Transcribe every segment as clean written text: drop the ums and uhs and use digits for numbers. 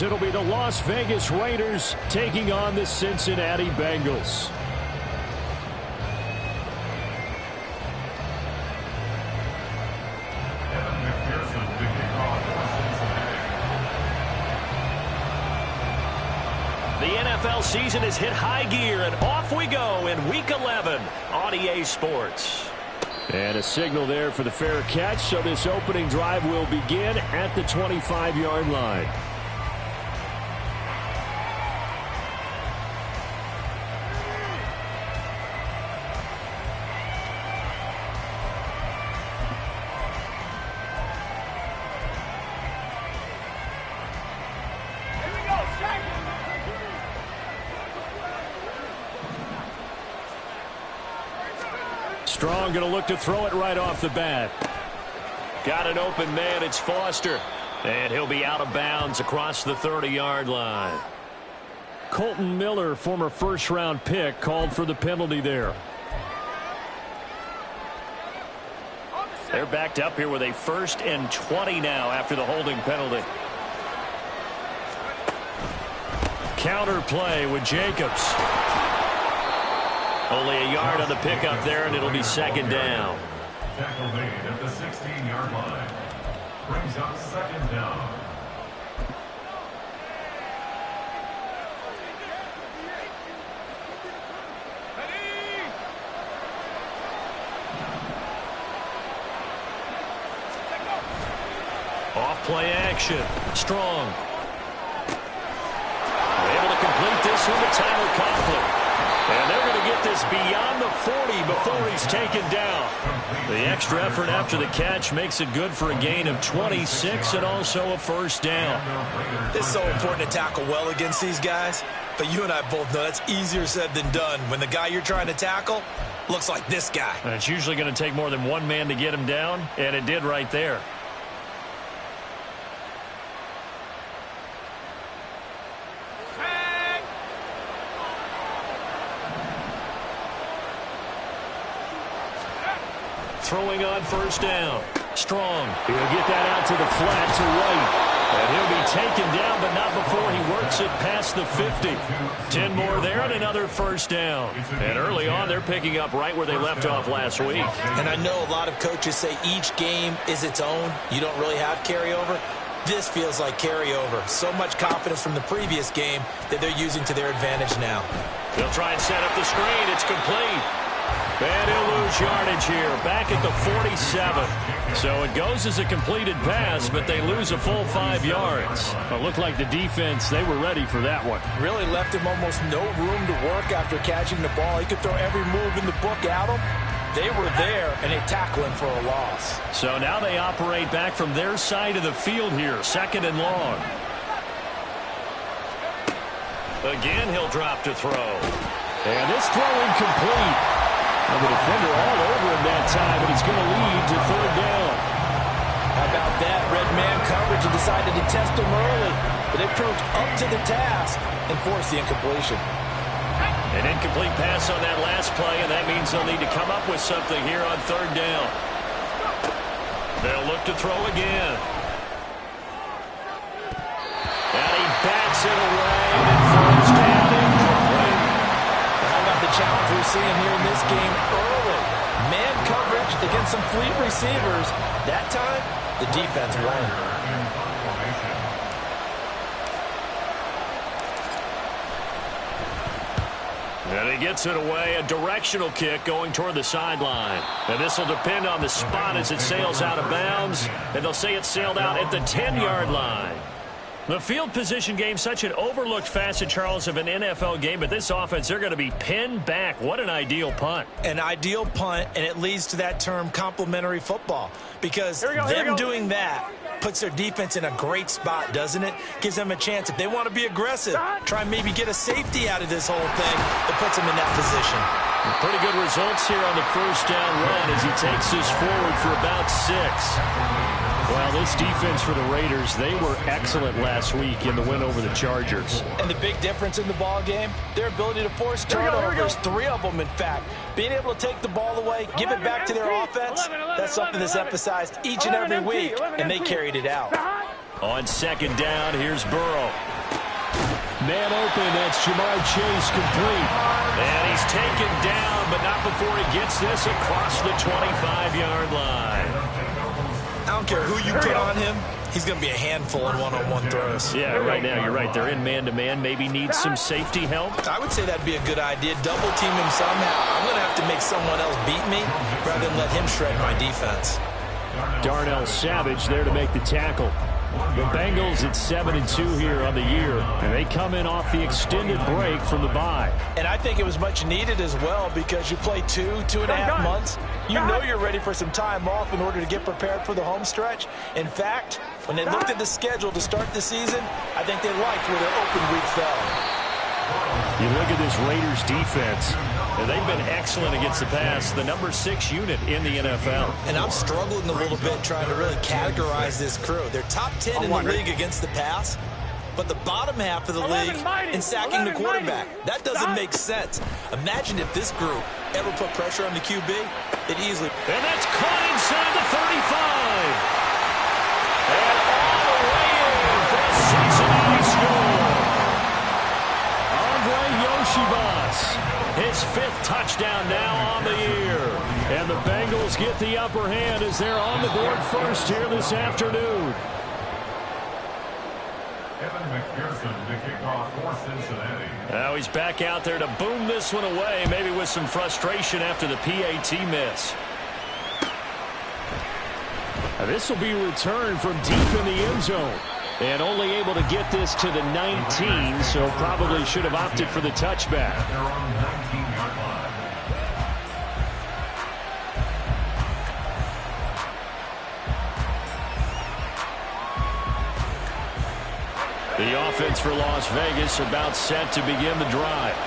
It'll be the Las Vegas Raiders taking on the Cincinnati Bengals. The NFL season has hit high gear, and off we go in Week 11 on EA Sports. And a signal there for the fair catch, so this opening drive will begin at the 25-yard line. Strong going to look to throw it right off the bat. Got an open man. It's Foster. And he'll be out of bounds across the 30-yard line. Colton Miller, former first-round pick, called for the penalty there. They're backed up here with a 1st and 20 now after the holding penalty. Counter play with Jacobs. Only a yard on the pickup there, and it'll be 2nd down. Tackle made at the 16-yard line. Brings up 2nd down. Off play action. Strong. Able to complete this one to Tyler Conklin. And they're going to get this beyond the 40 before he's taken down. The extra effort after the catch makes it good for a gain of 26 and also a 1st down. It's so important to tackle well against these guys. But you and I both know that's easier said than done when the guy you're trying to tackle looks like this guy. And it's usually going to take more than one man to get him down, and it did right there. Throwing on 1st down. Strong. He'll get that out to the flat to right. And he'll be taken down, but not before he works it past the 50. 10 more there and another 1st down. And early on, they're picking up right where they left off last week. And I know a lot of coaches say each game is its own. You don't really have carryover. This feels like carryover. So much confidence from the previous game that they're using to their advantage now. They'll try and set up the screen. It's complete. And he'll lose yardage here, back at the 47. So it goes as a completed pass, but they lose a full 5 yards. It looked like the defense, they were ready for that one. Really left him almost no room to work after catching the ball. He could throw every move in the book at him. They were there, and they tackle him for a loss. So now they operate back from their side of the field here, 2nd and long. Again, he'll drop to throw. And this throw incomplete. And the defender all over him that time, and it's going to lead to 3rd down. How about that? Red man coverage and decided to test him early. But they proved up to the task and forced the incompletion. An incomplete pass on that last play, and that means they'll need to come up with something here on 3rd down. They'll look to throw again. And he backs it away, and it falls down incomplete. How about the challenge we're seeing here in this game early? Man coverage against some fleet receivers. That time, the defense won. And he gets it away, a directional kick going toward the sideline. And this will depend on the spot as it sails out of bounds. And they'll say it sailed out at the 10-yard line. The field position game, such an overlooked facet, Charles, of an NFL game. But this offense, they're going to be pinned back. What an ideal punt. An ideal punt, and it leads to that term complementary football. Because them doing that puts their defense in a great spot, doesn't it? Gives them a chance. If they want to be aggressive, try and maybe get a safety out of this whole thing. It puts them in that position. Pretty good results here on the 1st down run as he takes this forward for about 6. Well, this defense for the Raiders, they were excellent last week in the win over the Chargers. And the big difference in the ball game, their ability to force turnovers, 3 of them, in fact. Being able to take the ball away, give it back to their offense, that's something that's emphasized each and every week, and they carried it out. On second down, here's Burrow. Man open, that's Jamar Chase complete. And he's taken down, but not before he gets this across the 25-yard line. I don't care who you put on him. He's going to be a handful in one-on-one throws. Yeah, right now, you're right. They're in man-to-man. Maybe need some safety help. I would say that'd be a good idea. Double team him somehow. I'm going to have to make someone else beat me rather than let him shred my defense. Darnell Savage there to make the tackle. The Bengals at 7-2 here on the year, and they come in off the extended break from the bye. And I think it was much needed as well because you play 2.5 months. You know you're ready for some time off in order to get prepared for the home stretch. In fact, when they looked at the schedule to start the season, I think they liked where their open week fell. You look at this Raiders defense. And they've been excellent against the pass, the number 6 unit in the NFL. And I'm struggling a little bit trying to really categorize this crew. They're top 10 in the league against the pass, but the bottom half of the league in sacking the quarterback. That doesn't make sense. Imagine if this group ever put pressure on the QB, it easily. And that's caught inside the 35. And all the way in for a Cincinnati score. Andre Yoshibas. His 5th touchdown now on the year. And the Bengals get the upper hand as they're on the board first here this afternoon. Evan McPherson to kick off for Cincinnati. Now he's back out there to boom this one away, maybe with some frustration after the PAT miss. Now this will be returned from deep in the end zone. And only able to get this to the 19, so probably should have opted for the touchback. They're on 19-yard line. The offense for Las Vegas about set to begin the drive.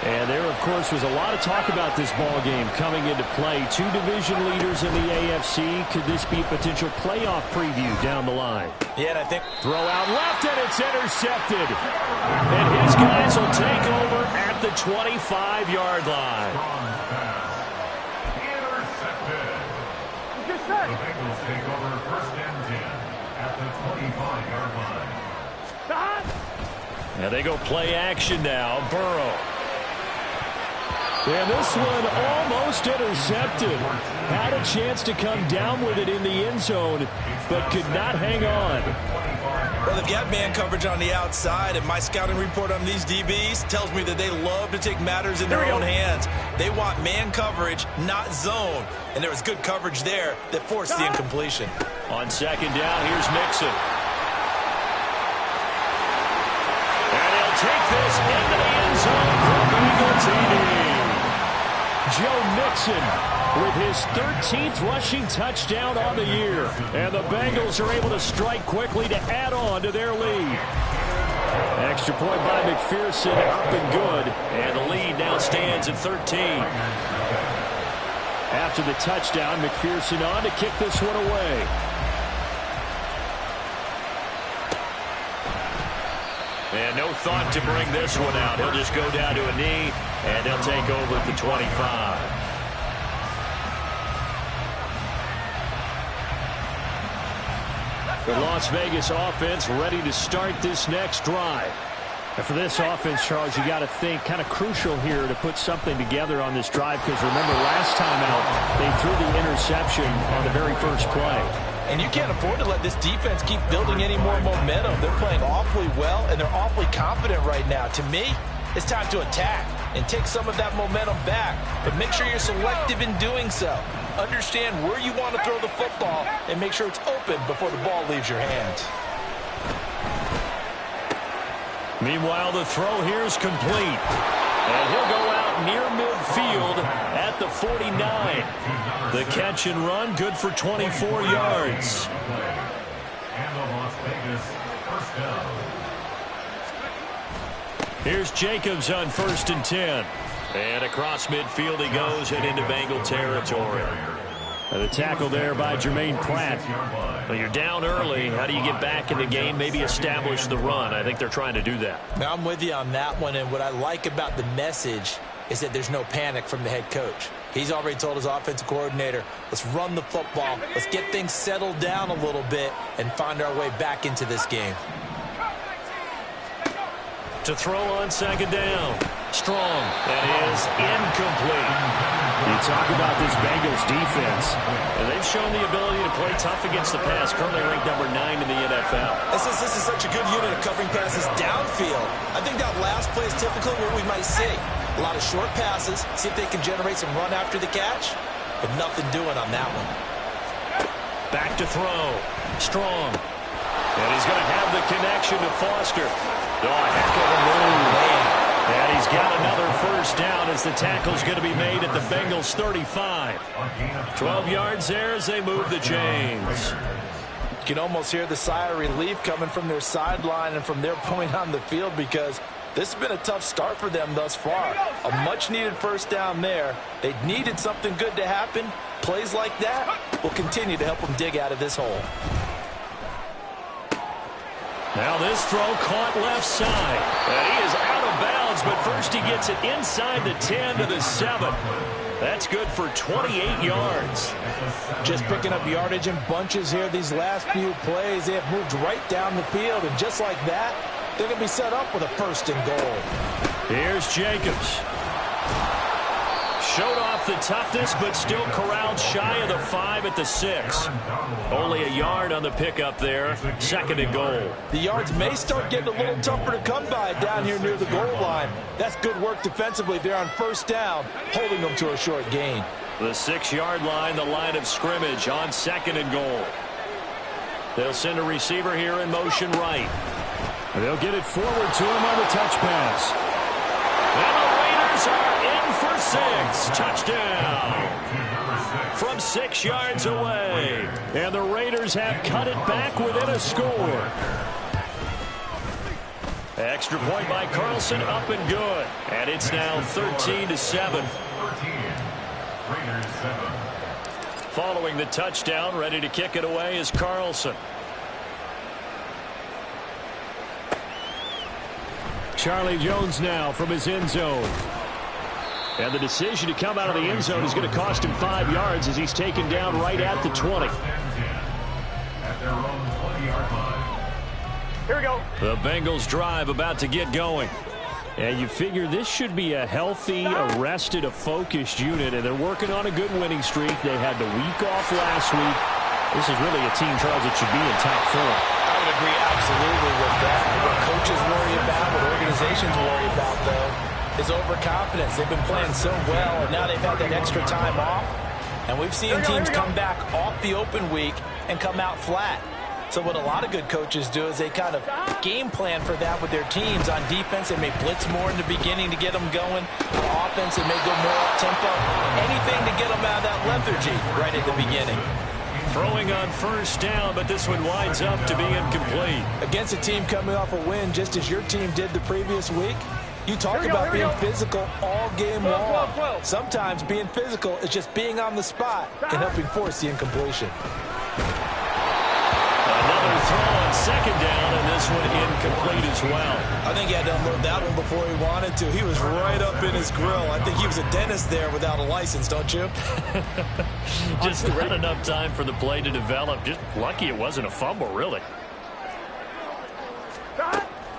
And there, of course, was a lot of talk about this ball game coming into play. 2 division leaders in the AFC. Could this be a potential playoff preview down the line? Yeah, and I think Throw out left, and it's intercepted. And his guys will take over at the 25-yard line. Strong's pass. Intercepted. The Bengals take over 1st and 10 at the 25-yard line. Now they go play action now. Burrow. And this one almost intercepted. Had a chance to come down with it in the end zone, but could not hang on. well, they've got man coverage on the outside, and my scouting report on these DBs tells me that they love to take matters in their own hands. They want man coverage, not zone. And there was good coverage there that forced the incompletion. On second down, here's Mixon. And he'll take this into the end zone for Bengal TD. Joe Mixon with his 13th rushing touchdown on the year. And the Bengals are able to strike quickly to add on to their lead. Extra point by McPherson, up and good. And the lead now stands at 13. After the touchdown, McPherson on to kick this one away. And no thought to bring this one out. He'll just go down to a knee, and they'll take over at the 25. The Las Vegas offense ready to start this next drive. And for this offense, Charles, you got to think kind of crucial here to put something together on this drive, because remember last time out, they threw the interception on the very first play. And you can't afford to let this defense keep building any more momentum. They're playing awfully well, and they're awfully confident right now. To me, it's time to attack and take some of that momentum back. But make sure you're selective in doing so. Understand where you want to throw the football and make sure it's open before the ball leaves your hands. Meanwhile, the throw here is complete. And he'll go out near midfield at the 49. The catch and run, good for 24 yards. And the Las Vegas first down. Here's Jacobs on 1st and 10. And across midfield he goes and into Bengal territory. And the tackle there by Jermaine Pratt. Well, you're down early. How do you get back in the game? Maybe establish the run. I think they're trying to do that. Now, I'm with you on that one, and what I like about the message is that there's no panic from the head coach. He's already told his offensive coordinator, let's run the football, let's get things settled down a little bit and find our way back into this game. To throw on second down. Strong. That is incomplete. You talk about this Bengals defense. And they've shown the ability to play tough against the pass. Currently ranked number 9 in the NFL. This is such a good unit of covering passes downfield. I think that last play is typically what we might see. A lot of short passes, see if they can generate some run after the catch, but nothing doing on that one. Back to throw. Strong. And he's going to have the connection to Foster. Oh, a heck of a move. Man. And he's got another first down as the tackle's going to be made at the Bengals 35. 12 yards there as they move the chains. You can almost hear the sigh of relief coming from their sideline and from their point on the field because this has been a tough start for them thus far. A much-needed first down there. They needed something good to happen. Plays like that will continue to help them dig out of this hole. Now this throw caught left side. And he is out of bounds, but first he gets it inside the 10 to the 7. That's good for 28 yards. Just picking up yardage in bunches here these last few plays. They have moved right down the field, and just like that, they're going to be set up with a first and goal. Here's Jacobs. Showed off the toughness, but still corralled shy of the 5 at the 6. Only a yard on the pickup there. Second and goal. The yards may start getting a little tougher to come by down here near the goal line. That's good work defensively there on first down, holding them to a short gain. The 6-yard line, the line of scrimmage on second and goal. They'll send a receiver here in motion right. They'll get it forward to him on the touch pass. And the Raiders are in for 6. Touchdown. From 6 yards away. And the Raiders have cut it back within a score. Extra point by Carlson, up and good. And it's now 13-7. Following the touchdown, ready to kick it away is Carlson. Charlie Jones now from his end zone. And the decision to come out of the end zone is going to cost him 5 yards as he's taken down right at the 20. Here we go. The Bengals drive about to get going. And you figure this should be a healthy, a rested, a focused unit, and they're working on a good winning streak. They had the week off last week. This is really a team, Charles, that should be in top form. I would agree absolutely with that. What coaches worry about, what organizations worry about, though, is overconfidence. They've been playing so well, and now they've had that extra time off. And we've seen teams come back off the open week and come out flat. So what a lot of good coaches do is they kind of game plan for that with their teams. On defense, they may blitz more in the beginning to get them going. On offense, they may go more up-tempo. Anything to get them out of that lethargy right at the beginning. Throwing on first down, but this one winds up to be incomplete. Against a team coming off a win, just as your team did the previous week, you talk about being physical all game long. Sometimes being physical is just being on the spot and helping force the incompletion. Another throw on second down, and this one incomplete as well. I think he had to unload that one before he wanted to. He was right up in his grill. I think he was a dentist there without a license, don't you? Just not enough time for the play to develop. Just lucky it wasn't a fumble, really.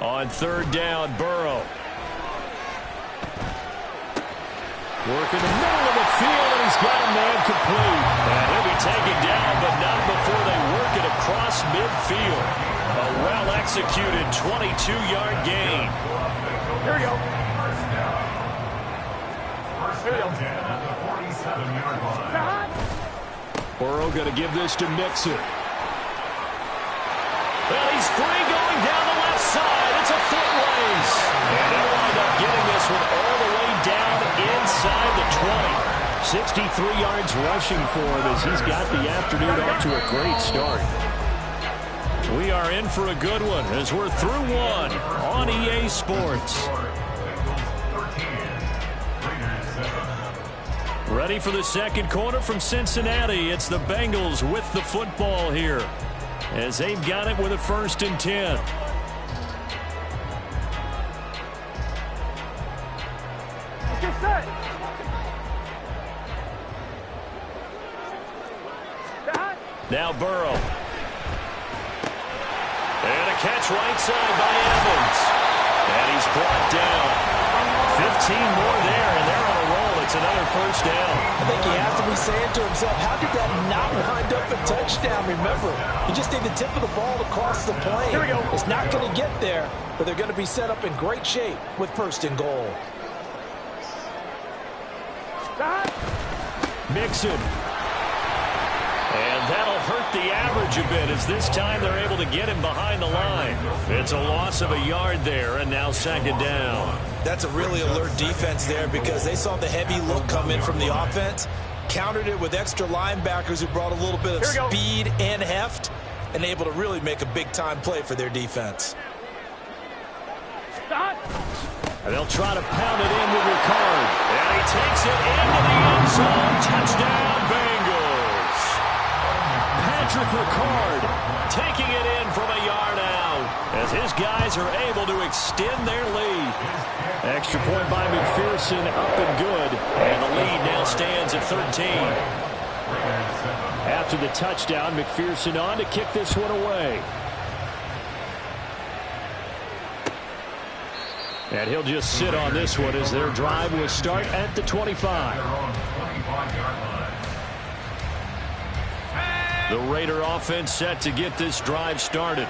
On third down, Burrow. Working the middle of the field, and he's got a man complete. And he'll be taken down, but not before they work it across midfield. A well-executed 22-yard gain. Here we go. First down at the 47-yard line. Burrow going to give this to Mixon. Well, he's free going down the left side. It's a foot race. And he'll wind up getting this one all the way down inside the 20. 63 yards rushing for him as he's got the afternoon off to a great start. We are in for a good one as we're through one on EA Sports. Ready for the second quarter from Cincinnati. It's the Bengals with the football here as they've got it with a 1st and 10. Get set. Now Burrow. And a catch right side by Evans. And he's brought down. 15 more there, and they're on a roll. It's another first down. I think he has to be saying to himself, how did that not wind up a touchdown? Remember, you just need the tip of the ball to cross the plane. Here we go. It's not going to get there, but they're going to be set up in great shape with first and goal. Mixon. And that'll hurt the average a bit as this time they're able to get him behind the line. It's a loss of a yard there, and now second down. That's a really alert defense there because they saw the heavy look come in from the offense, countered it with extra linebackers who brought a little bit of speed and heft, and able to really make a big-time play for their defense. And they'll try to pound it in with Ricard. And he takes it into the end zone. Touchdown, Bengals. Patrick Ricard taking it in from a yard out as his guys are able to extend their lead. Extra point by McPherson, up and good. And the lead now stands at 13. After the touchdown, McPherson on to kick this one away. And he'll just sit on this one as their drive will start at the 25. The Raider offense set to get this drive started.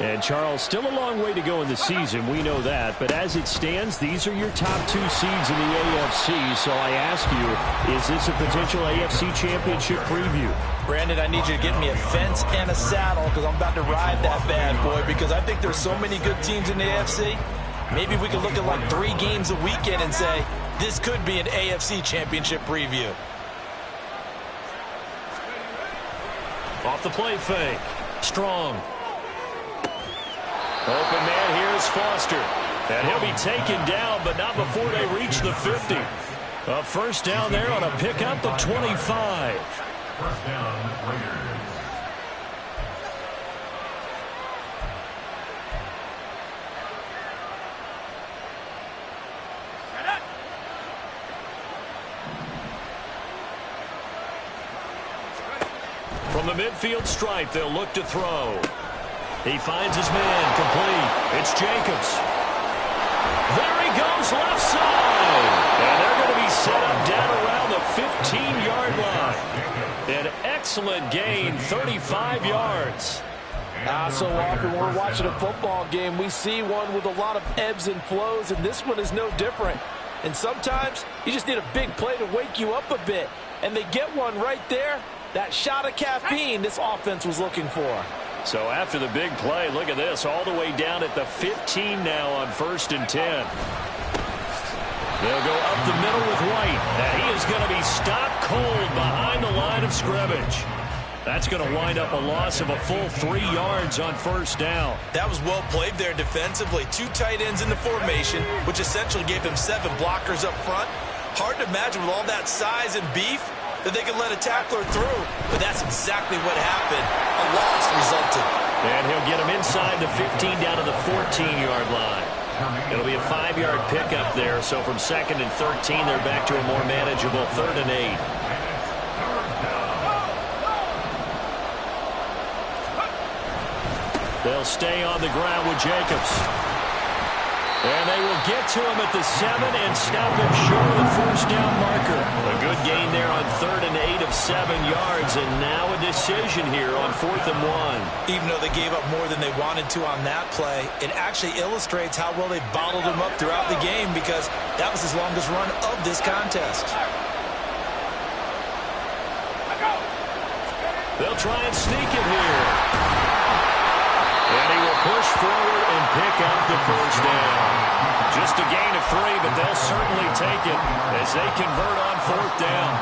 And, Charles, still a long way to go in the season. We know that. But as it stands, these are your top two seeds in the AFC. So I ask you, is this a potential AFC championship preview? Brandon, I need you to get me a fence and a saddle because I'm about to ride that bad boy because I think there's so many good teams in the AFC. Maybe we could look at like 3 games a weekend and say, this could be an AFC championship preview. Off the play fake. Strong. Open man here is Foster. And he'll be taken down, but not before they reach the 50. A first down there on a pickup of 25. First down, Raiders. From the midfield stripe, they'll look to throw. He finds his man, complete. It's Jacobs. There he goes, left side. And they're going to be set up down around the 15-yard line. An excellent gain, 35 yards. So often when we're watching a football game, we see one with a lot of ebbs and flows, and this one is no different. And sometimes you just need a big play to wake you up a bit. And they get one right there. That shot of caffeine this offense was looking for. So after the big play, look at this, all the way down at the 15 now on 1st and 10. They'll go up the middle with White, and he is going to be stopped cold behind the line of scrimmage. That's going to wind up a loss of a full 3 yards on first down. That was well played there defensively. 2 tight ends in the formation, which essentially gave them 7 blockers up front. Hard to imagine with all that size and beef that they could let a tackler through, but that's exactly what happened. A loss resulted. And he'll get him inside the 15 down to the 14-yard line. It'll be a 5-yard pickup there, so from 2nd and 13, they're back to a more manageable 3rd and 8. They'll stay on the ground with Jacobs. And they will get to him at the 7 and stop him short of the first down marker. A good gain there on 3rd and 8 of 7 yards, and now a decision here on 4th and 1. Even though they gave up more than they wanted to on that play, it actually illustrates how well they bottled him up throughout the game because that was his longest run of this contest. They'll try and sneak it here. And he will push forward and pick up the first down. Just a gain of 3, but they'll certainly take it as they convert on 4th down.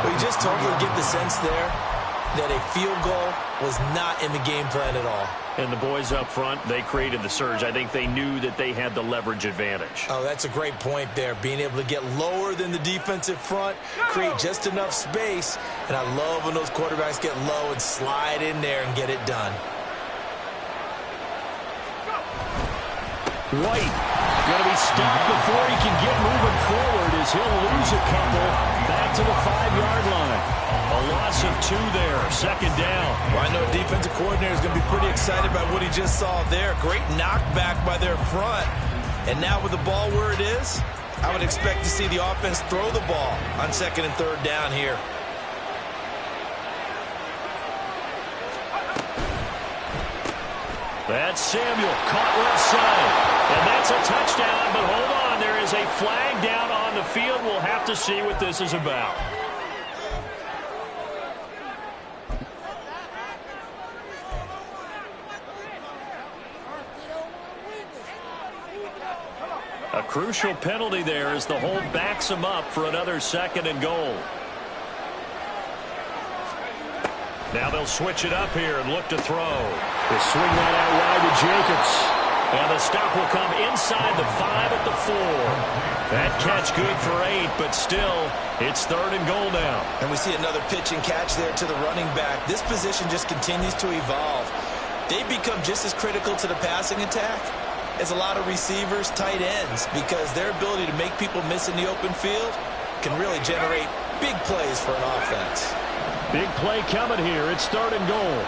We just totally get the sense there that a field goal was not in the game plan at all. And the boys up front, they created the surge. I think they knew that they had the leverage advantage. Oh, that's a great point there. Being able to get lower than the defensive front, create just enough space. And I love when those quarterbacks get low and slide in there and get it done. White going to be stopped before he can get moving forward as he'll lose a couple back to the 5-yard line. A loss of 2 there, second down. Well, I know defensive coordinator is going to be pretty excited about what he just saw there. Great knockback by their front. And now with the ball where it is, I would expect to see the offense throw the ball on 2nd and 3rd down here. That's Samuel, caught left side. And that's a touchdown, but hold on. There is a flag down on the field. We'll have to see what this is about. A crucial penalty there as the hold backs him up for another 2nd and goal. Now they'll switch it up here and look to throw. They'll swing that out wide to Jacobs. And the stop will come inside the 5 at the 4. That catch good for 8, but still, it's 3rd and goal now. And we see another pitch and catch there to the running back. This position just continues to evolve. They become just as critical to the passing attack as a lot of receivers, tight ends, because their ability to make people miss in the open field can really generate big plays for an offense. Big play coming here. It's 3rd and goal.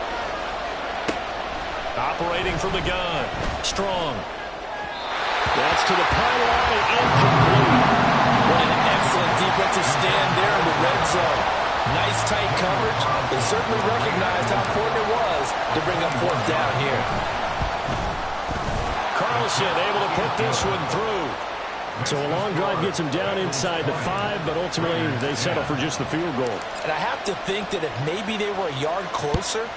Operating from the gun. Strong. That's to the pylon and incomplete. What an excellent defensive stand there in the red zone. Nice tight coverage. They certainly recognized how important it was to bring up 4th down here. Carlson able to put this one through. So a long drive gets him down inside the 5, but ultimately they settle for just the field goal. And I have to think that if maybe they were a yard closer,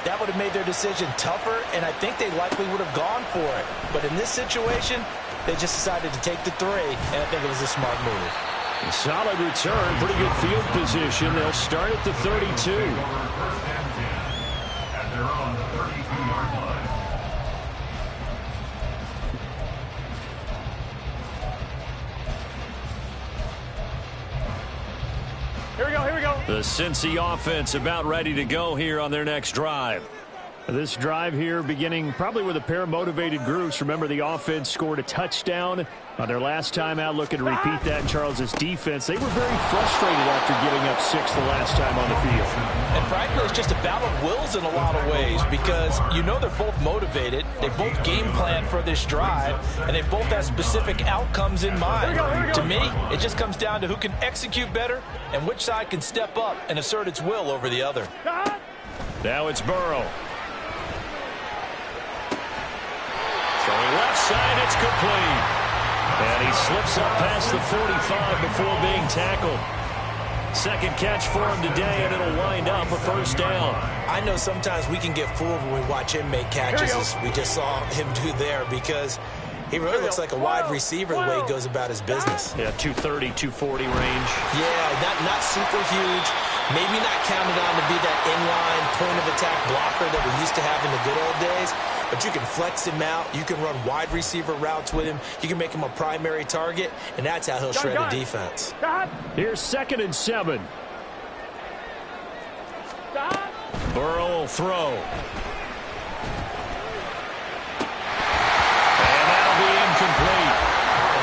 that would have made their decision tougher, and I think they likely would have gone for it. But in this situation, they just decided to take the 3, and I think it was a smart move. A solid return, pretty good field position. They'll start at the 32. First and 10 at their own 32-yard line. Here we go. The Cincy offense about ready to go here on their next drive. This drive here beginning probably with a pair of motivated groups. Remember, the offense scored a touchdown on their last time out, looking to repeat that in Charles's defense. They were very frustrated after giving up 6 the last time on the field. And frankly, it's just a battle of wills in a lot of ways because you know they're both motivated. They both game plan for this drive, and they both have specific outcomes in mind. Here we go. To me, it just comes down to who can execute better and which side can step up and assert its will over the other. Now it's Burrow. Throwing left side, it's complete. And he slips up past the 45 before being tackled. Second catch for him today, and it'll wind up a 1st down. I know sometimes we can get fooled when we watch him make catches, as we just saw him do there, because he really looks like a wide receiver the way he goes about his business. Yeah, 230, 240 range. Yeah, not super huge. Maybe not counted on to be that inline point-of-attack blocker that we used to have in the good old days. But you can flex him out. You can run wide receiver routes with him. You can make him a primary target, and that's how he'll shred a defense. Here's 2nd and 7. Burrow will throw. And that'll be incomplete.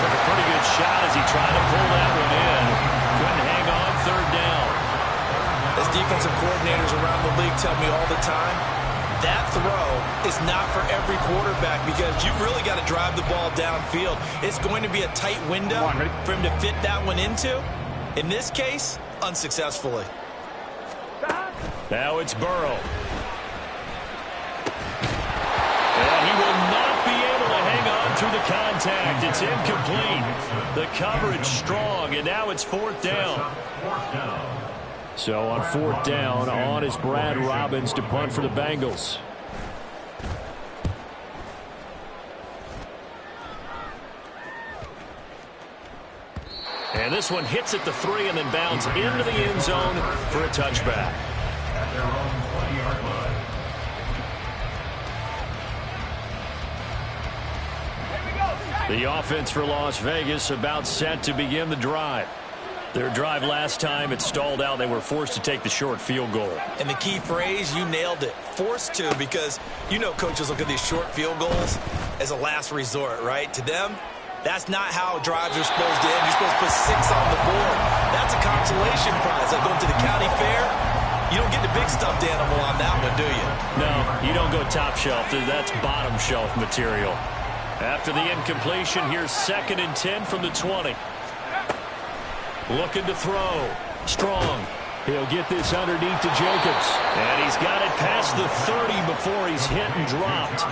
Took a pretty good shot as he tried to pull that one in. Couldn't hang on 3rd down. As defensive coordinators around the league tell me all the time, that throw is not for every quarterback because you've really got to drive the ball downfield. It's going to be a tight window for him to fit that one into. In this case, unsuccessfully. Now it's Burrow. And he will not be able to hang on through the contact. It's incomplete. The coverage strong, and now it's 4th down. So on 4th down, on is Brad Robbins to punt for the Bengals. And this one hits at the 3 and then bounds into the end zone for a touchback. At their own 20-yard line. The offense for Las Vegas about set to begin the drive. Their drive last time, it stalled out. They were forced to take the short field goal. And the key phrase, you nailed it, forced to, because you know coaches look at these short field goals as a last resort, right? To them, That's not how drives are supposed to end. You're supposed to put 6 on the board. That's a consolation prize. Like going to the county fair, you don't get the big stuffed animal on that one, do you? No, you don't go top shelf. That's bottom shelf material. After the incompletion, here's 2nd and 10 from the 20. Looking to throw. Strong. He'll get this underneath to Jacobs. And he's got it past the 30 before he's hit and dropped.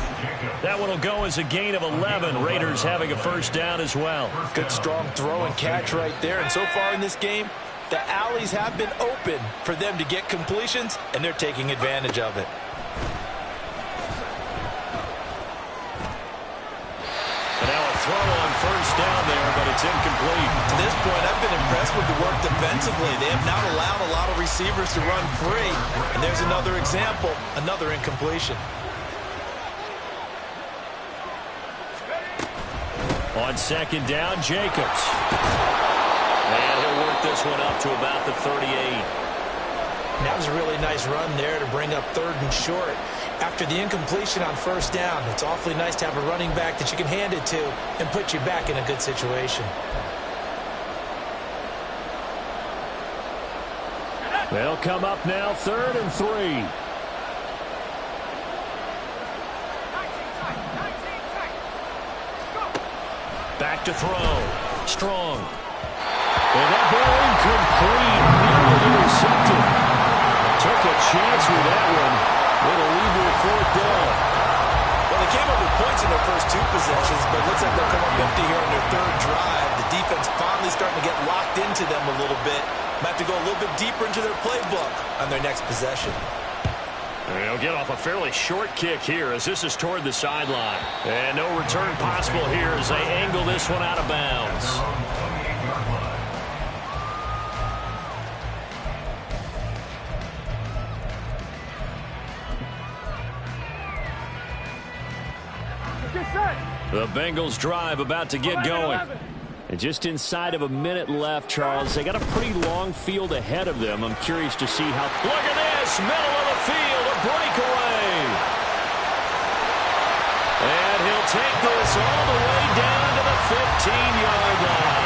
That one will go as a gain of 11. Raiders having a first down as well. Good strong throw and catch right there. And so far in this game, the alleys have been open for them to get completions, and they're taking advantage of it. And now a throw on first down there, but it's incomplete. To this point, I've been impressed with the work defensively. They have not allowed a lot of receivers to run free. And there's another example, another incompletion. On 2nd down, Jacobs. And he'll work this one up to about the 38. And that was a really nice run there to bring up 3rd and short. After the incompletion on first down, it's awfully nice to have a running back that you can hand it to and put you back in a good situation. They'll come up now, 3rd and 3. Back to throw. Strong. And that ball incomplete. Nearly intercepted. Took a chance with that one. It'll leave you a 4th down. Well, they came up with points in their first 2 possessions, but it looks like they'll come up empty here on their 3rd drive. The defense finally starting to get locked into them a little bit. Might have to go a little bit deeper into their playbook on their next possession. They'll get off a fairly short kick here as this is toward the sideline. And no return possible here as they angle this one out of bounds. The Bengals drive about to get going. And just inside of a minute left, Charles. They got a pretty long field ahead of them. I'm curious to see how... Look at this! Middle of the field, a breakaway. And he'll take this all the way down to the 15-yard line.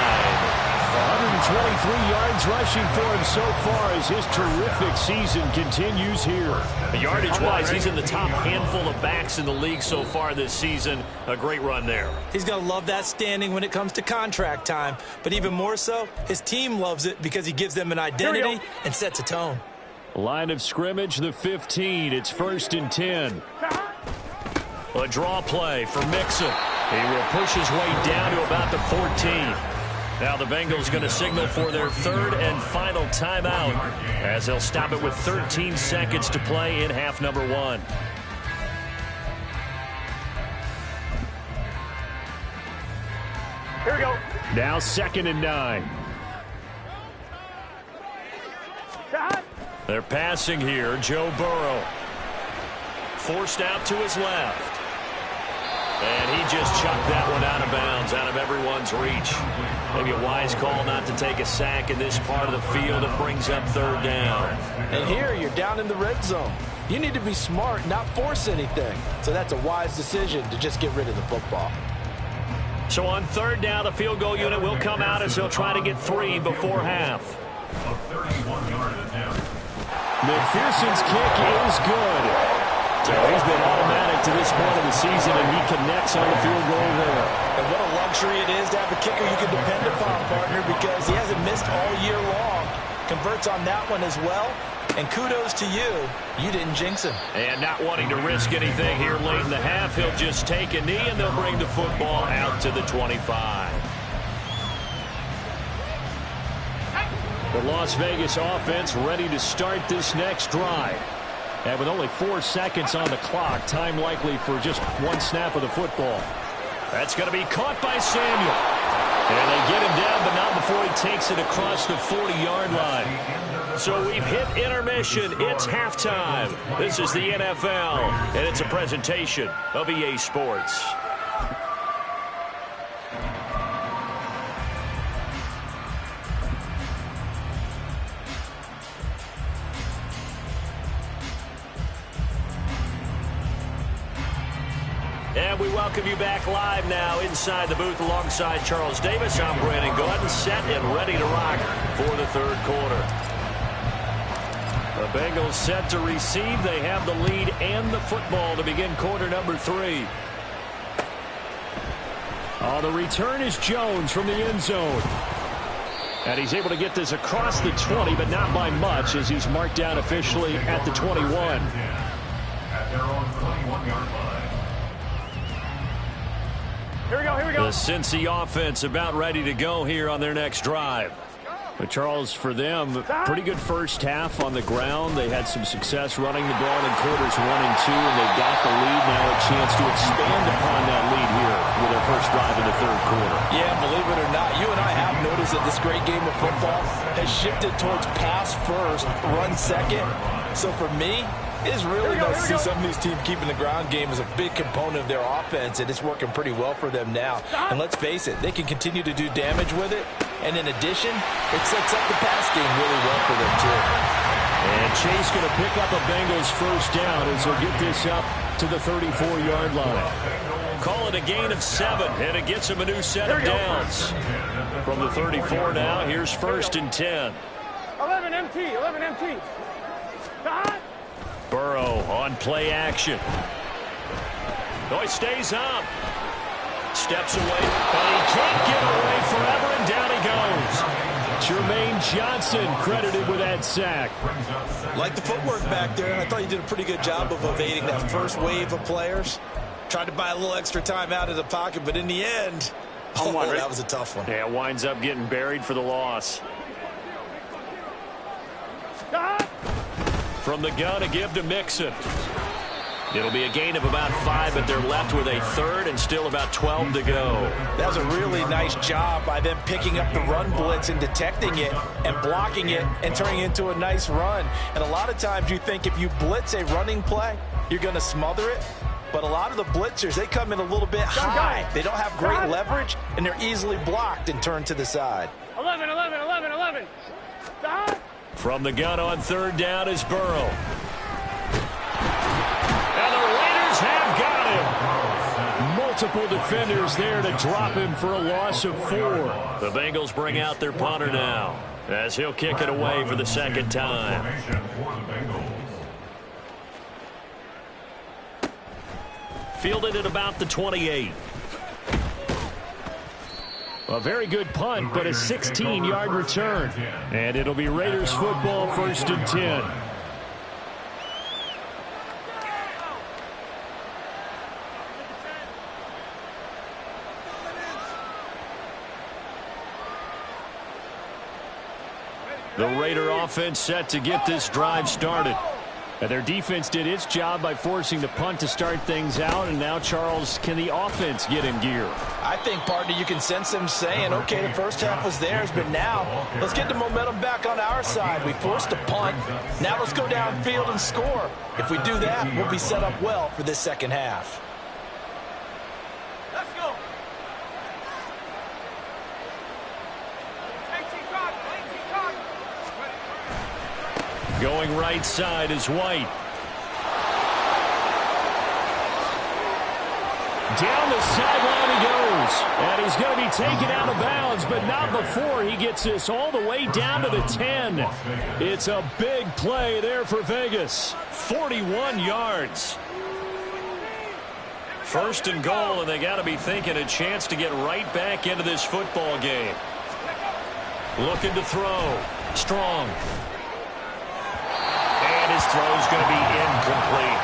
123 yards rushing for him so far as his terrific season continues here. Yardage-wise, he's in the top handful of backs in the league so far this season. A great run there. He's going to love that standing when it comes to contract time. But even more so, his team loves it because he gives them an identity and sets a tone. Line of scrimmage, the 15. It's 1st and 10. A draw play for Mixon. He will push his way down to about the 14. Now the Bengals going to signal for their 3rd and final timeout as they'll stop it with 13 seconds to play in half number 1. Here we go. Now 2nd and 9. They're passing here. Joe Burrow. Forced out to his left. And he just chucked that one out of bounds, out of everyone's reach. Maybe a wise call not to take a sack in this part of the field. It brings up 3rd down. And here you're down in the red zone. You need to be smart, not force anything. So that's a wise decision to just get rid of the football. So on 3rd down, the field goal unit will come out as they'll try to get 3 before half. McPherson's kick is good. So he's been automatic to this point of the season, and he connects on the field goal there. And what a luxury it is to have a kicker you can depend upon, partner, because he hasn't missed all year long. Converts on that one as well. And kudos to you. You didn't jinx him. And not wanting to risk anything here late in the half, he'll just take a knee, and they'll bring the football out to the 25. The Las Vegas offense ready to start this next drive. And with only 4 seconds on the clock, time likely for just 1 snap of the football. That's going to be caught by Samuel. And they get him down, but not before he takes it across the 40-yard line. So we've hit intermission. It's halftime. This is the NFL, and it's a presentation of EA Sports. And we welcome welcome you back live now inside the booth alongside Charles Davis. I'm Brandon Gordon, set and ready to rock for the third quarter. The Bengals set to receive. They have the lead and the football to begin quarter number 3. The return is Jones from the end zone. And he's able to get this across the 20, but not by much, as he's marked down officially at the 21. At their own 21-yard line. Here we go, here we go. The Cincy offense about ready to go here on their next drive. But Charles, for them, pretty good first half on the ground. They had some success running the ball in quarters 1 and 2, and they got the lead. Now a chance to expand upon that lead here with their first drive in the third quarter. Yeah, believe it or not, you and I have noticed that this great game of football has shifted towards pass first, run second. So for me, it is really nice to see some of these teams keeping the ground game as a big component of their offense, and it's working pretty well for them now. And let's face it, they can continue to do damage with it. And in addition, it sets up the pass game really well for them, too. And Chase going to pick up a Bengals first down as he'll get this up to the 34-yard line. Call it a gain of 7, and it gets him a new set of downs. From the 34 now, here's first and 10. 11 MT. Burrow on play action. Oh, he stays up. Steps away, but he can't get away forever, and down he goes. Jermaine Johnson credited with that sack. Like the footwork back there, I thought you did a pretty good job of evading that first wave of players. Tried to buy a little extra time out of the pocket, but in the end, that was a tough one. Yeah, winds up getting buried for the loss. From the gun, a give to Mixon. It'll be a gain of about 5, but they're left with a third and still about 12 to go. That was a really nice job by them picking up the run blitz and detecting it and blocking it and turning it into a nice run. And a lot of times you think if you blitz a running play, you're going to smother it. But a lot of the blitzers, they come in a little bit high. They don't have great leverage, and they're easily blocked and turned to the side. 11. From the gun on third down is Burrow. And the Raiders have got him. Multiple defenders there to drop him for a loss of 4. The Bengals bring out their punter now, as he'll kick it away for the second time. Fielded at about the 28. A very good punt, but a 16-yard return. And it'll be Raiders football, first and 10. The Raider offense set to get this drive started. And their defense did its job by forcing the punt to start things out. And now, Charles, can the offense get in gear? I think, partner, you can sense them saying, okay, the first half was theirs, but now let's get the momentum back on our side. We forced a punt. Now let's go downfield and score. If we do that, we'll be set up well for this second half. Let's go. Going right side is White. Down the sideline he goes. And he's going to be taken out of bounds, but not before he gets this all the way down to the 10. It's a big play there for Vegas. 41 yards. First and goal, and they got to be thinking a chance to get right back into this football game. Looking to throw. Strong. His throw is going to be incomplete.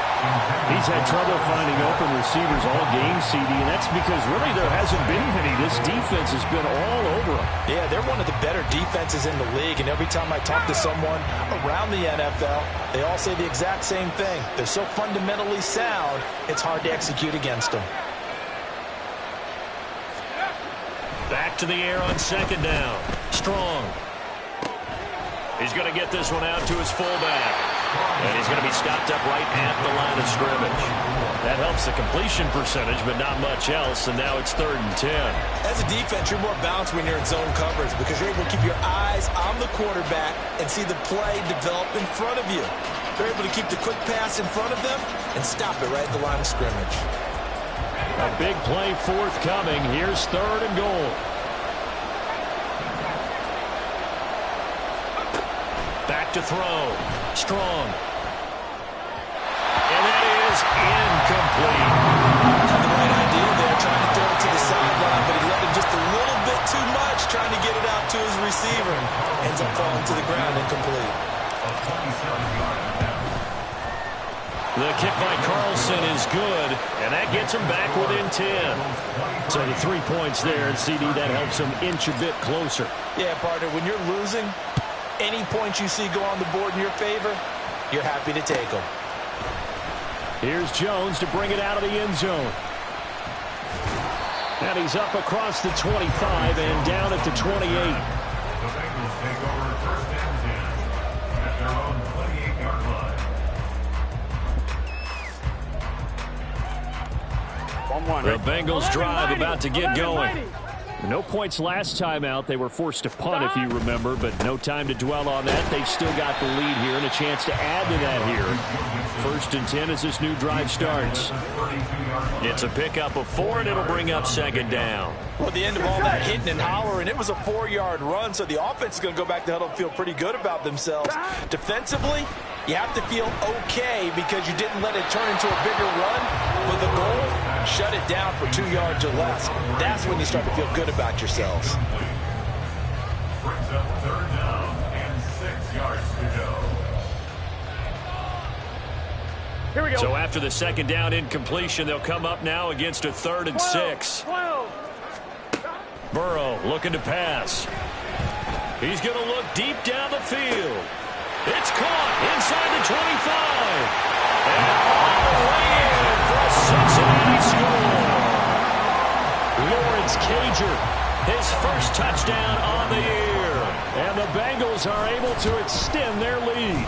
He's had trouble finding open receivers all game, CD, and that's because really there hasn't been many. This defense has been all over them. Yeah, they're one of the better defenses in the league, and every time I talk to someone around the NFL, they all say the exact same thing. They're so fundamentally sound, it's hard to execute against them. Back to the air on second down. Strong. He's going to get this one out to his fullback. And he's going to be stopped up right at the line of scrimmage. That helps the completion percentage, but not much else, and now it's third and 10. As a defense, you're more balanced when you're in zone coverage because you're able to keep your eyes on the quarterback and see the play develop in front of you. They're able to keep the quick pass in front of them and stop it right at the line of scrimmage. A big play forthcoming. Here's 3rd and goal. Back to throw. Strong. And that is incomplete. Had the right idea there, trying to throw it to the sideline, but he let him just a little bit too much, trying to get it out to his receiver. Ends up falling to the ground, incomplete. The kick by Carlson is good, and that gets him back within 10. So the 3 points there, and CD, that helps him inch a bit closer. Yeah, partner, when you're losing, any points you see go on the board in your favor, you're happy to take them. Here's Jones to bring it out of the end zone. And he's up across the 25 and down at the 28. The Bengals take over 1st and 10 at their own 28-yard line. The Bengals drive about to get going. No points last time out. They were forced to punt, if you remember, but no time to dwell on that. They've still got the lead here and a chance to add to that here. 1st and 10 as this new drive starts. It's a pickup of 4, and it'll bring up 2nd down. Well, at the end of all that hitting and hollering, it was a 4-yard run, so the offense is going to go back to huddle and feel pretty good about themselves. Defensively, you have to feel okay because you didn't let it turn into a bigger run. With the goal, shut it down for 2 yards or less. That's when you start to feel good about yourselves. Brings up 3rd down and 6 yards to go. Here we go. So after the 2nd down incompletion, they'll come up now against a 3rd and 6. Burrow looking to pass. He's going to look deep down the field. It's caught inside the 25. And all the way in for a Cincinnati score. Lawrence Cager, his first touchdown on the year. And the Bengals are able to extend their lead.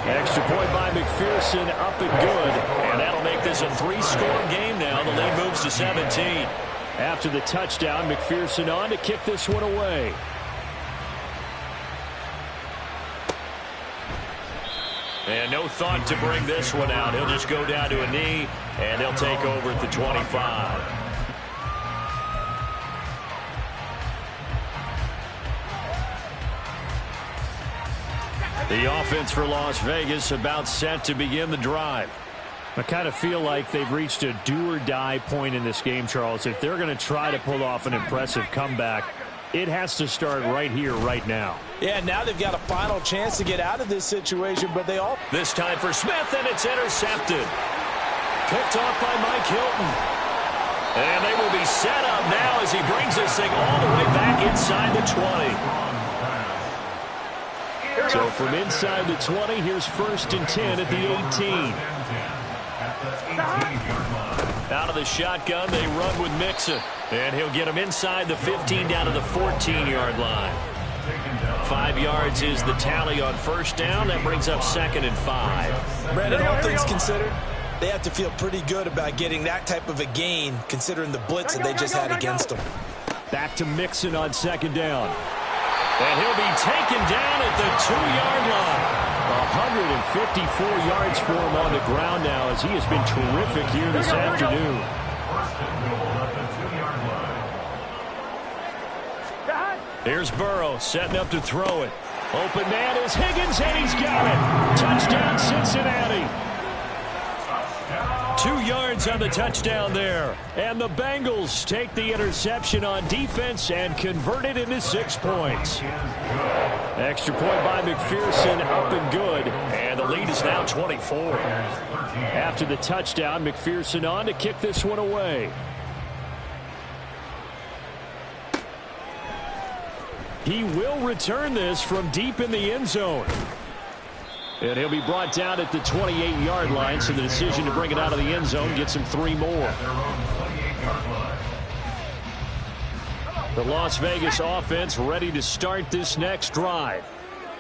Extra point by McPherson, up and good. And that'll make this a 3-score game now. The lead moves to 17. After the touchdown, McPherson on to kick this one away. And no thought to bring this one out. He'll just go down to a knee, and they'll take over at the 25. The offense for Las Vegas about set to begin the drive. I kind of feel like they've reached a do-or-die point in this game, Charles. If they're going to try to pull off an impressive comeback, it has to start right here, right now. Yeah, now they've got a final chance to get out of this situation, but they all... This time for Smith, and it's intercepted. Picked off by Mike Hilton. And they will be set up now as he brings this thing all the way back inside the 20. So from inside the 20, here's 1st and 10 at the 18. Out of the shotgun, they run with Mixon. And he'll get him inside the 15 down to the 14-yard line. 5 yards is the tally on 1st down. That brings up 2nd and 5. Brandon, all things considered, they have to feel pretty good about getting that type of a gain, considering the blitz that they just had against them. Back to Mixon on 2nd down. And he'll be taken down at the 2-yard line. 154 yards for him on the ground now as he has been terrific here this afternoon. Here's Burrow setting up to throw it. Open man is Higgins, and he's got it. Touchdown, Cincinnati. 2 yards on the touchdown there. And the Bengals take the interception on defense and convert it into 6 points. Extra point by McPherson, up and good. And the lead is now 24. After the touchdown, McPherson on to kick this one away. He will return this from deep in the end zone. And he'll be brought down at the 28-yard line, so the decision to bring it out of the end zone gets him 3 more. The Las Vegas offense ready to start this next drive.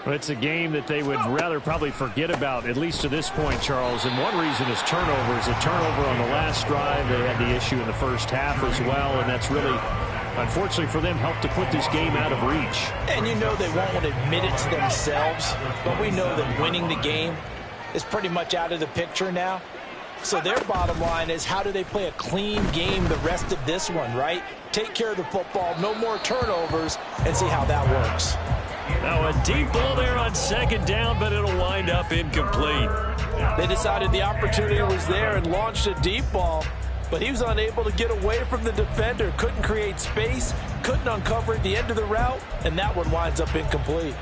Well, it's a game that they would rather probably forget about, at least to this point, Charles. And one reason is turnovers. A turnover on the last drive. They had the issue in the first half as well, and that's really, unfortunately for them, helped to put this game out of reach. And you know they won't admit it to themselves, but we know that winning the game is pretty much out of the picture now. So their bottom line is, how do they play a clean game the rest of this one, right? Take care of the football, no more turnovers, and see how that works. Now a deep ball there on second down, but it'll wind up incomplete. They decided the opportunity was there and launched a deep ball, but he was unable to get away from the defender, couldn't create space, couldn't uncover at the end of the route, and that one winds up incomplete.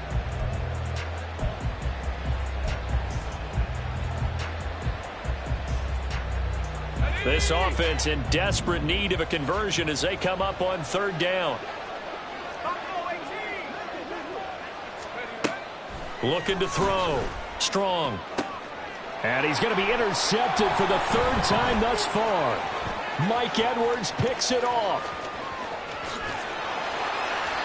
This offense in desperate need of a conversion as they come up on third down. Looking to throw. Strong. And he's going to be intercepted for the third time thus far. Mike Edwards picks it off.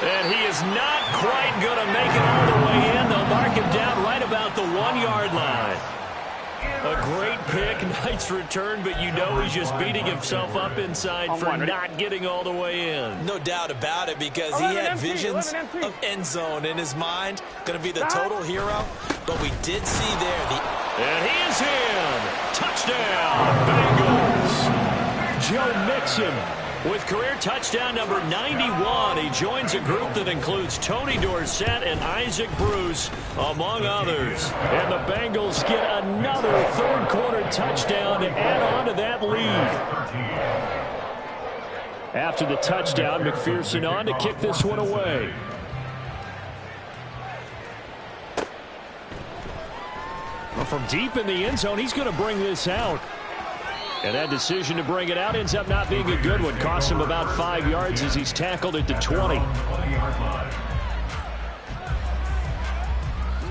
And he is not quite going to make it all the way in. They'll mark him down right about the 1-yard line. A great pick, nice return, but you know he's just beating himself up inside for not getting all the way in. No doubt about it, because he had visions of end zone in his mind. Going to be the total hero, but we did see there the... And he is in. Touchdown, Bengals. Joe Mixon with career touchdown number 91. He joins a group that includes Tony Dorsett and Isaac Bruce, among others. And the Bengals get another third-quarter touchdown to add on to that lead. After the touchdown, McPherson on to kick this one away. Well, from deep in the end zone, he's going to bring this out. And that decision to bring it out ends up not being a good one. Cost him about 5 yards as he's tackled at the 20.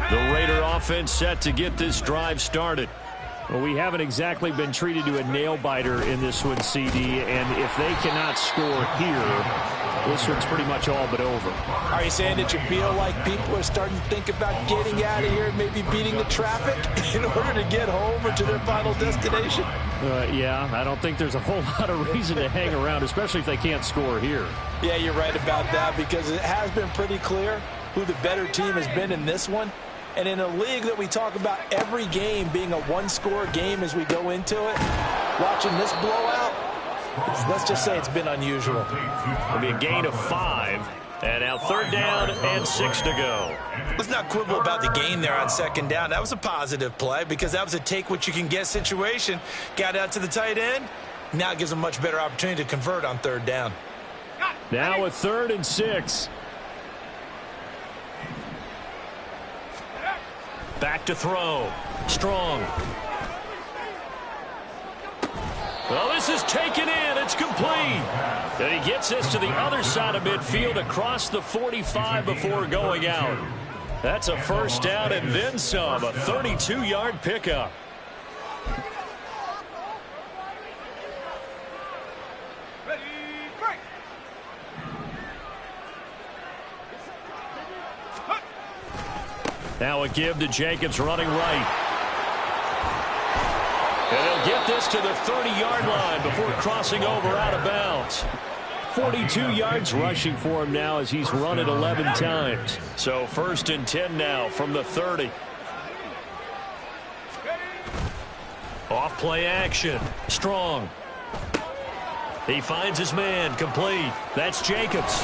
The Raider offense set to get this drive started. Well, we haven't exactly been treated to a nail-biter in this one, CD. And if they cannot score here, this one's pretty much all but over. Are you saying that you feel like people are starting to think about getting out of here and maybe beating the traffic in order to get home or to their final destination? Yeah, I don't think there's a whole lot of reason to hang around, especially if they can't score here. Yeah, you're right about that, because it has been pretty clear who the better team has been in this one. And in a league that we talk about every game being a one-score game as we go into it, watching this blowout, let's just say it's been unusual. It'll be a gain of 5. And now third down and 6 to go. Let's not quibble about the gain there on second down. That was a positive play, because that was a take-what-you-can-get situation. Got out to the tight end. Now it gives them a much better opportunity to convert on third down. Now a 3rd and 6. Back to throw. Strong. Well, this is taken in. It's complete. And he gets this to the other side of midfield across the 45 before going out. That's a first down and then some. A 32-yard pickup. Now a give to Jacobs running right. And they'll get this to the 30-yard line before crossing over out of bounds. 42 yards rushing for him now as he's run it 11 times. So 1st and 10 now from the 30. Off play action. Strong. He finds his man. Complete. That's Jacobs.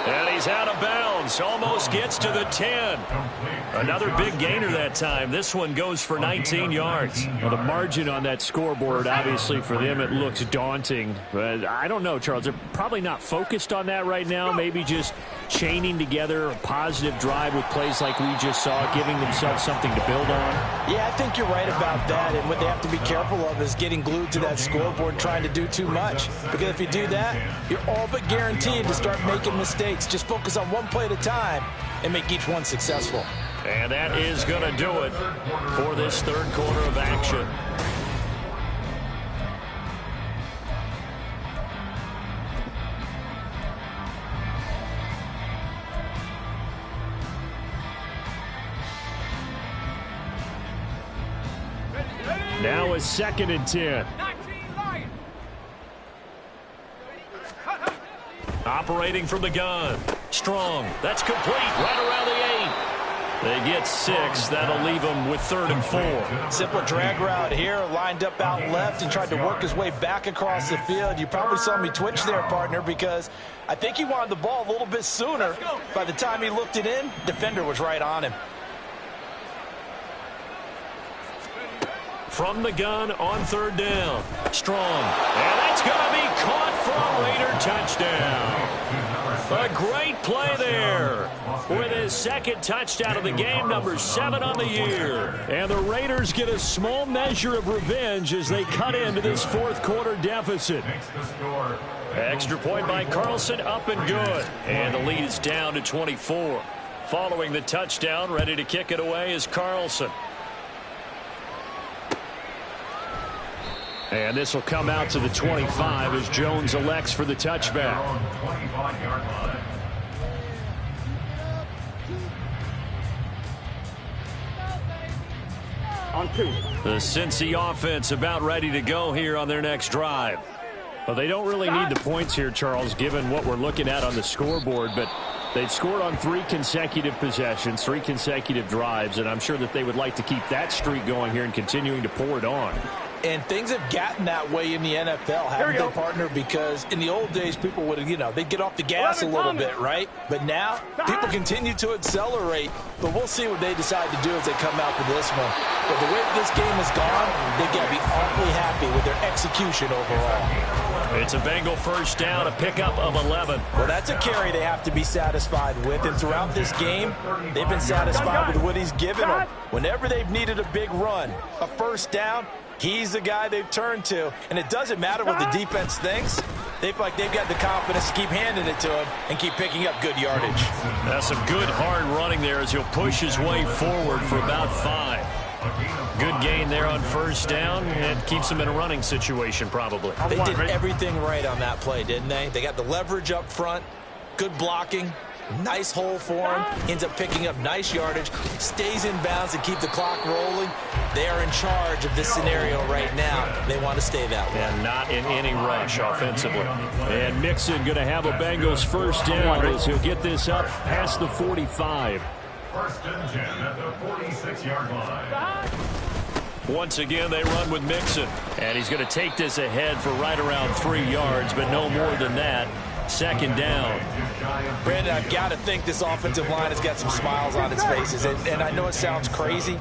And he's out of bounds. Almost gets to the 10. Another big gainer that time. This one goes for 19 yards. Well, the margin on that scoreboard, obviously, for them, it looks daunting. But I don't know, Charles. They're probably not focused on that right now. Maybe just chaining together a positive drive with plays like we just saw, giving themselves something to build on. Yeah, I think you're right about that. And what they have to be careful of is getting glued to that scoreboard trying to do too much. Because if you do that, you're all but guaranteed to start making mistakes. Just focus on one play at a time and make each one successful. And that is going to do it for this third quarter of action. Now a 2nd and 10. Operating from the gun. Strong. That's complete right around the 8. They get 6. That'll leave them with 3rd and 4. Simple drag route here, lined up out left and tried to work his way back across the field. You probably saw me twitch there, partner, because I think he wanted the ball a little bit sooner. By the time he looked it in, defender was right on him. From the gun on 3rd down. Strong. And that's going to be caught for a Raider touchdown. A great play there with his 2nd touchdown of the game, number 7 on the year. And the Raiders get a small measure of revenge as they cut into this 4th quarter deficit. Extra point by Carlson, up and good. And the lead is down to 24. Following the touchdown, ready to kick it away is Carlson. And this will come out to the 25 as Jones elects for the touchback. The Cincy offense about ready to go here on their next drive. Well, they don't really need the points here, Charles, given what we're looking at on the scoreboard, but they've scored on 3 consecutive possessions, 3 consecutive drives, and I'm sure that they would like to keep that streak going here and continuing to pour it on. And things have gotten that way in the NFL, haven't they, partner? Because in the old days, people would, they'd get off the gas a little bit, right? But now, people continue to accelerate. But we'll see what they decide to do as they come out for this one. But the way this game has gone, they've got to be awfully happy with their execution overall. It's a Bengal first down, a pickup of 11. Well, that's a carry they have to be satisfied with. And throughout this game, they've been satisfied with what he's given them. Whenever they've needed a big run, a first down, he's the guy they've turned to. And it doesn't matter what the defense thinks. They feel like they've got the confidence to keep handing it to him and keep picking up good yardage. That's some good hard running there as he'll push his way forward for about 5. Good gain there on first down. It keeps them in a running situation probably. They did everything right on that play, didn't they? They got the leverage up front, good blocking, nice hole for him, ends up picking up nice yardage, stays in bounds to keep the clock rolling. They are in charge of this scenario right now. They want to stay that way. And not in any rush offensively. And Mixon going to have a Bengals first down as he'll get this up past the 45. First and 10 at the 46-yard line. Once again, they run with Mixon. And he's going to take this ahead for right around 3 yards, but no more than that. Second down. Brandon, I've got to think this offensive line has got some smiles on its faces. And I know it sounds crazy,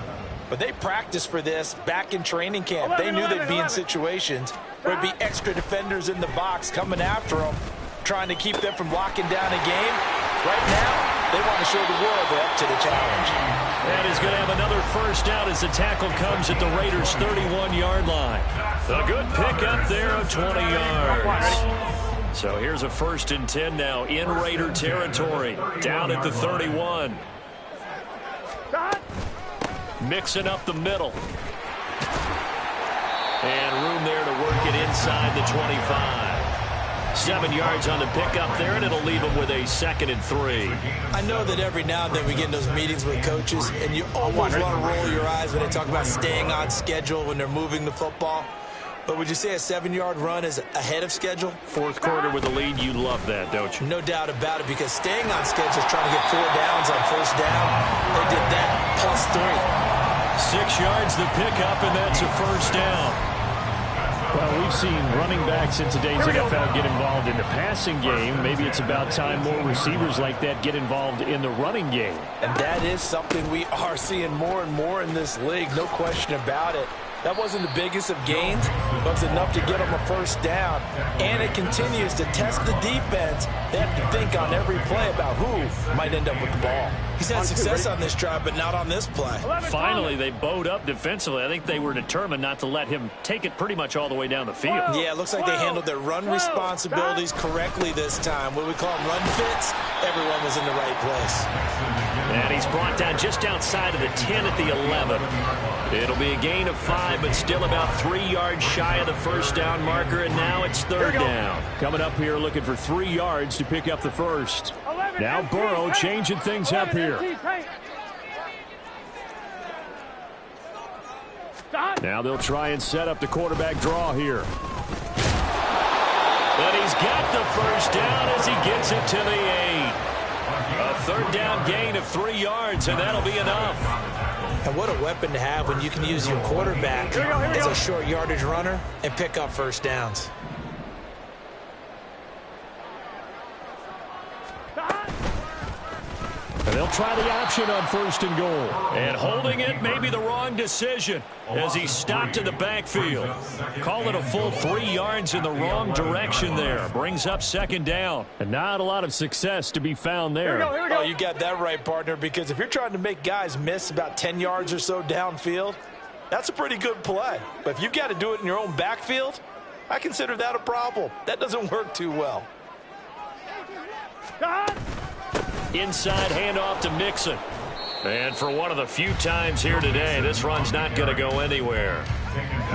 but they practiced for this back in training camp. They knew they'd be in situations where there'd be extra defenders in the box coming after them, trying to keep them from locking down a game. Right now, they want to show the world they're up to the challenge. And he's going to have another first down as the tackle comes at the Raiders' 31-yard line. A good pickup there of 20 yards. So here's a 1st and 10 now in Raider territory, down at the 31. Mixing up the middle. And room there to work it inside the 25. 7 yards on the pickup there, and it'll leave them with a 2nd and 3. I know that every now and then we get in those meetings with coaches, and you almost want to roll your eyes when they talk about staying on schedule when they're moving the football. But would you say a 7-yard run is ahead of schedule? 4th quarter with a lead, you love that, don't you? No doubt about it, because staying on schedule is trying to get 4 downs on first down. They did that plus 3. 6 yards the pickup, and that's a first down. Well, we've seen running backs in today's NFL get involved in the passing game. Maybe it's about time more receivers like that get involved in the running game. And that is something we are seeing more and more in this league, no question about it. That wasn't the biggest of gains, but it was enough to get them a first down. And it continues to test the defense. They have to think on every play about who might end up with the ball. He's had success on this drive, but not on this play. Finally, they bowed up defensively. I think they were determined not to let him take it pretty much all the way down the field. Yeah, it looks like they handled their run responsibilities correctly this time. What we call them run fits, everyone was in the right place. And he's brought down just outside of the 10 at the 11. It'll be a gain of 5, but still about 3 yards shy of the first down marker, and now it's 3rd down. Coming up here looking for 3 yards to pick up the first. Now Burrow changing things up here. Now they'll try and set up the quarterback draw here. But he's got the first down as he gets it to the 8. A third down gain of 3 yards, and that'll be enough. And what a weapon to have when you can use your quarterback as a short yardage runner and pick up first downs. And they'll try the option on 1st and goal. And holding it may be the wrong decision as he stopped in the backfield. Call it a full 3 yards in the wrong direction there. Brings up 2nd down. And not a lot of success to be found there. Oh, you got that right, partner, because if you're trying to make guys miss about 10 yards or so downfield, that's a pretty good play. But if you've got to do it in your own backfield, I consider that a problem. That doesn't work too well. Inside handoff to Mixon. And for one of the few times here today, this run's not going to go anywhere.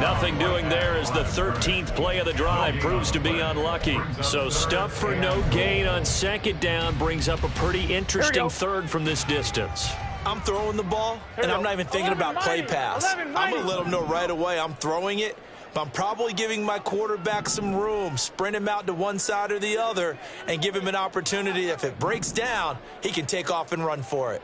Nothing doing there as the 13th play of the drive proves to be unlucky. So stuff for no gain on 2nd down brings up a pretty interesting third from this distance. I'm throwing the ball, and I'm not even thinking about play pass. I'm going to let them know right away I'm throwing it. But I'm probably giving my quarterback some room, sprint him out to one side or the other, and give him an opportunity. If it breaks down, he can take off and run for it.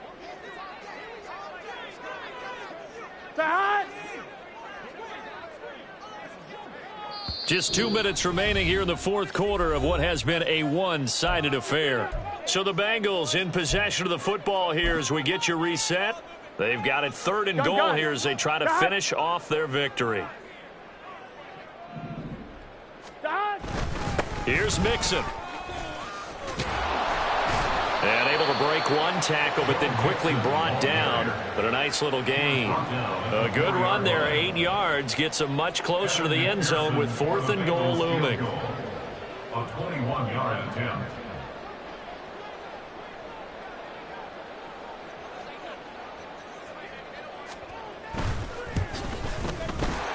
Just 2 minutes remaining here in the 4th quarter of what has been a one-sided affair. So the Bengals in possession of the football here as we get you reset. They've got it 3rd and goal here as they try to finish off their victory. Here's Mixon. And able to break one tackle, but then quickly brought down. But a nice little gain. A good run there, 8 yards. Gets him much closer to the end zone with 4th and goal looming. A 21-yard attempt.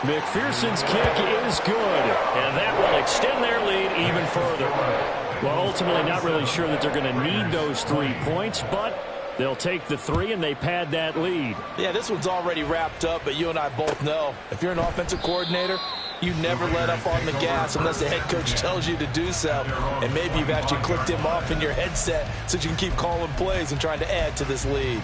McPherson's kick is good. And that will extend their lead even further. Well, ultimately not really sure that they're going to need those 3 points, but they'll take the 3 and they pad that lead. Yeah, this one's already wrapped up, but you and I both know if you're an offensive coordinator, you never let up on the gas unless the head coach tells you to do so. And maybe you've actually clicked him off in your headset so you can keep calling plays and trying to add to this lead.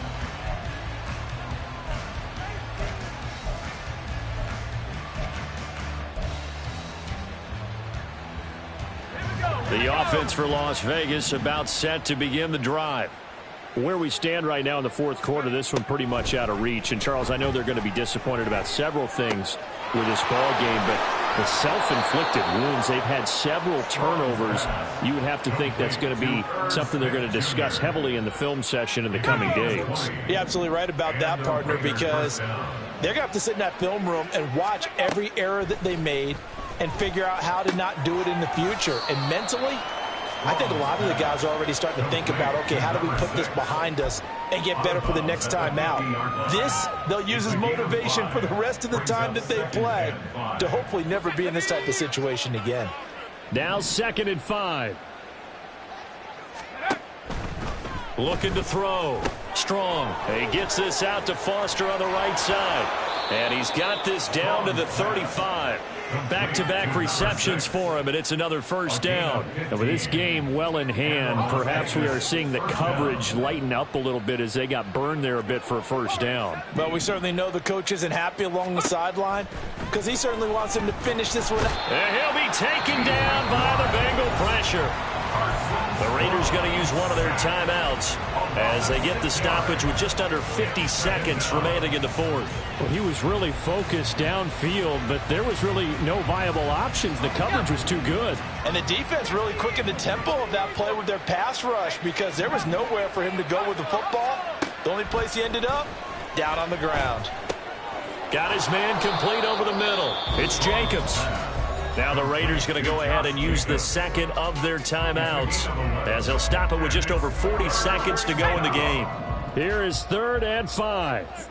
The offense for Las Vegas about set to begin the drive. Where we stand right now in the 4th quarter, this one pretty much out of reach. And, Charles, I know they're going to be disappointed about several things with this ball game, but the self-inflicted wounds, they've had several turnovers. You would have to think that's going to be something they're going to discuss heavily in the film session in the coming days. You're absolutely right about that, partner, because they're going to have to sit in that film room and watch every error that they made and figure out how to not do it in the future. And mentally, I think a lot of the guys are already starting to think about, okay, how do we put this behind us and get better for the next time out? This, they'll use as motivation for the rest of the time that they play to hopefully never be in this type of situation again. Now 2nd and 5. Looking to throw. Strong. He gets this out to Foster on the right side. And he's got this down to the 35. Back-to-back receptions for him, and it's another 1st down. And with this game well in hand, perhaps we are seeing the coverage lighten up a little bit as they got burned there a bit for a 1st down. But we certainly know the coach isn't happy along the sideline because he certainly wants him to finish this one. And he'll be taken down by the Bengal pressure. The Raiders going to use one of their timeouts as they get the stoppage with just under 50 seconds remaining in the 4th. Well, he was really focused downfield, but there was really no viable options. The coverage was too good. And the defense really quickened the tempo of that play with their pass rush because there was nowhere for him to go with the football. The only place he ended up, down on the ground. Got his man complete over the middle. It's Jacobs. Now the Raiders going to go ahead and use the 2nd of their timeouts as they'll stop it with just over 40 seconds to go in the game. Here is 3rd and 5.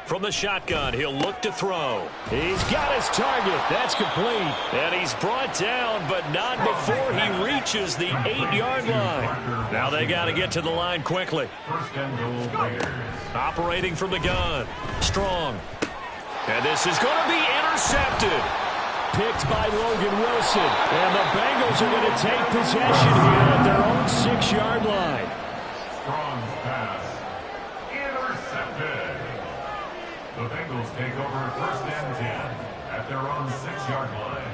From the shotgun, he'll look to throw. He's got his target. That's complete. And he's brought down, but not before he reaches the 8-yard line. Now they got to get to the line quickly. 1st and goal, Raiders. Operating from the gun. Strong. And this is going to be intercepted. picked by Logan Wilson. And the Bengals are going to take possession here at their own 6-yard line. Strong's pass intercepted. The Bengals take over first and 10 at their own 6-yard line.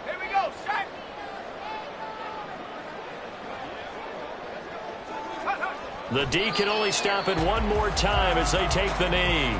Here we go, set. The D can only stop it one more time as they take the knee.